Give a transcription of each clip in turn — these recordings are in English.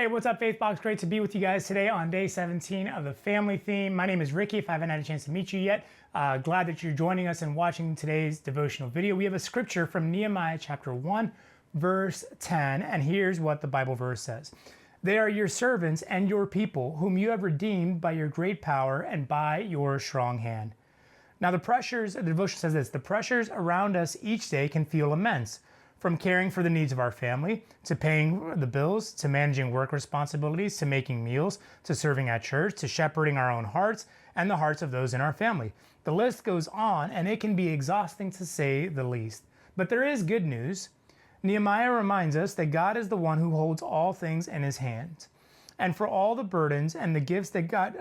Hey, what's up, Faithbox? Great to be with you guys today on day 17 of the family theme. My name is Ricky. If I haven't had a chance to meet you yet, glad that you're joining us and watching today's devotional video. We have a scripture from Nehemiah chapter 1, verse 10, and here's what the Bible verse says. They are your servants and your people, whom you have redeemed by your great power and by your strong hand. Now the devotion says this, the pressures around us each day can feel immense. From caring for the needs of our family, to paying the bills, to managing work responsibilities, to making meals, to serving at church, to shepherding our own hearts and the hearts of those in our family. The list goes on, and it can be exhausting to say the least. But there is good news. Nehemiah reminds us that God is the one who holds all things in his hands. And for all the burdens and the gifts that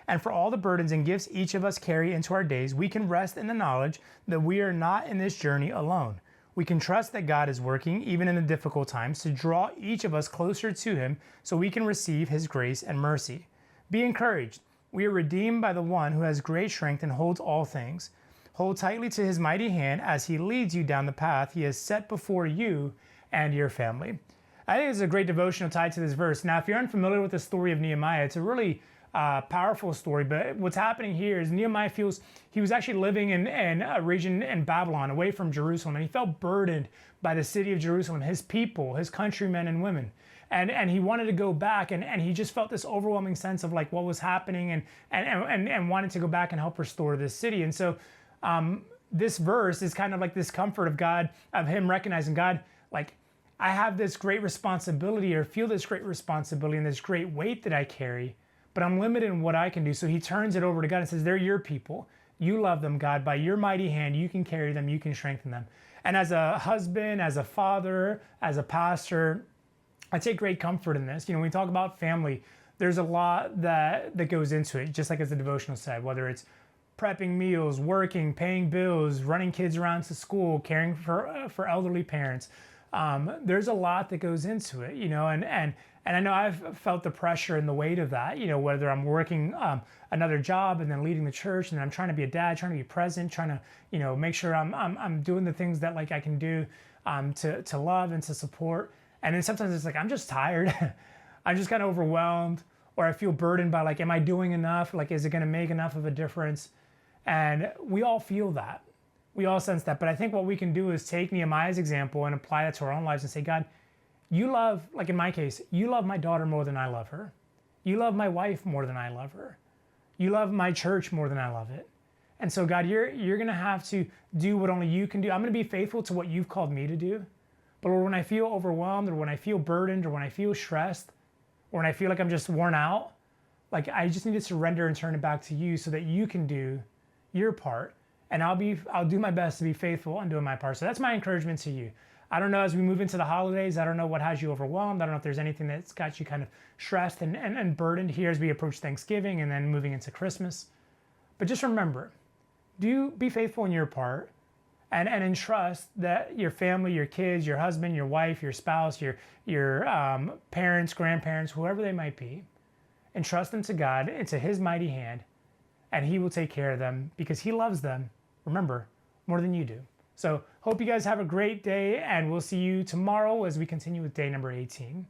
and for all the burdens and gifts each of us carry into our days, we can rest in the knowledge that we are not in this journey alone. We can trust that God is working, even in the difficult times, to draw each of us closer to him so we can receive his grace and mercy. Be encouraged. We are redeemed by the one who has great strength and holds all things. Hold tightly to his mighty hand as he leads you down the path he has set before you and your family. I think it's a great devotional tied to this verse. Now, if you're unfamiliar with the story of Nehemiah, it's a really powerful story, but what's happening here is Nehemiah feels he was actually living in a region in Babylon, away from Jerusalem, and he felt burdened by the city of Jerusalem, his people, his countrymen and women. And he wanted to go back, and he just felt this overwhelming sense of like what was happening and wanted to go back and help restore this city. And so this verse is kind of like this comfort of God, of him recognizing God, like, I have this great responsibility, or feel this great responsibility and this great weight that I carry, but I'm limited in what I can do. So he turns it over to God and says, they're your people. You love them, God. By your mighty hand, you can carry them, you can strengthen them. And as a husband, as a father, as a pastor, I take great comfort in this. You know, when we talk about family, there's a lot that goes into it, just like as the devotional said, whether it's prepping meals, working, paying bills, running kids around to school, caring for elderly parents. There's a lot that goes into it, you know, and I know I've felt the pressure and the weight of that, you know, whether I'm working another job and then leading the church, and I'm trying to be a dad, trying to be present, trying to, you know, make sure I'm doing the things that like I can do to love and to support. And then sometimes it's like, I'm just tired. I'm just kind of overwhelmed, or I feel burdened by like, am I doing enough? Like, is it going to make enough of a difference? And we all feel that. We all sense that. But I think what we can do is take Nehemiah's example and apply that to our own lives and say, God, you love, like in my case, you love my daughter more than I love her. You love my wife more than I love her. You love my church more than I love it. And so God, you're going to have to do what only you can do. I'm going to be faithful to what you've called me to do. But when I feel overwhelmed, or when I feel burdened, or when I feel stressed, or when I feel like I'm just worn out, like I just need to surrender and turn it back to you so that you can do your part. And I'll do my best to be faithful on doing my part. So that's my encouragement to you. I don't know, as we move into the holidays, I don't know what has you overwhelmed. I don't know if there's anything that's got you kind of stressed and burdened here as we approach Thanksgiving and then moving into Christmas. But just remember, be faithful in your part, and entrust that your family, your kids, your husband, your wife, your spouse, your parents, grandparents, whoever they might be, entrust them to God, into his mighty hand, and he will take care of them because he loves them, remember, more than you do. So hope you guys have a great day, and we'll see you tomorrow as we continue with day number 18.